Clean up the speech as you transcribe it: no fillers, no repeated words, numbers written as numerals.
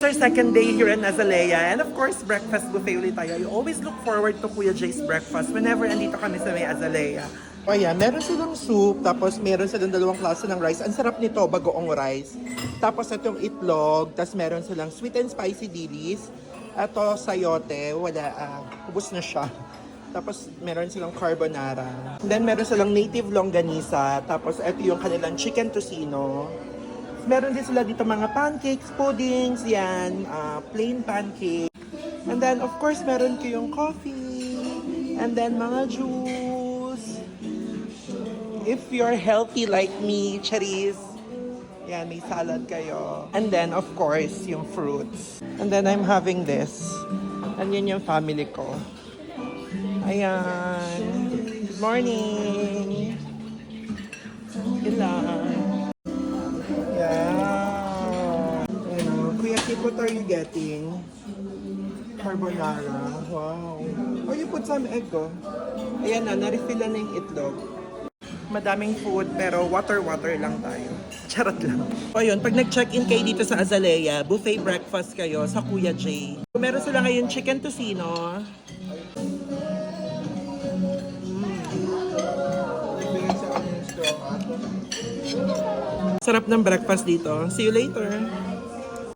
Our second day here in Azalea, and of course, breakfast buffet ulit tayo. I always look forward to Kuya Jay's breakfast whenever andito kami sa may Azalea. O yan, meron silang soup, tapos meron silang dalawang klase ng rice. Ang sarap nito, bagoong rice. Tapos itong itlog, tapos meron silang sweet and spicy dilis. Ito, sayote, wala, ubos na siya. Tapos meron silang carbonara. Then meron silang native longganisa, tapos ito yung kanilang chicken tocino. Meron din sila dito mga pancakes, puddings, yan, plain pancake. And then, of course, meron kayong coffee. And then, mga juice. If you're healthy like me, cherries. Yan, may salad kayo. And then, of course, yung fruits. And then, I'm having this. And yun yung family ko. Ayan. Good morning. Ilan. Yeah. Kuya Kip, what are you getting? Carbonara. Wow. Oh, you put some egg, oh. Ayan na, na-refillan na yung itlog. Madaming food, pero water lang tayo. Charot lang. O yun, pag nag-check-in kayo dito sa Azalea, buffet breakfast kayo sa Kuya Jay. Meron sila ngayon chicken tocino. Sarap ng breakfast dito. See you later.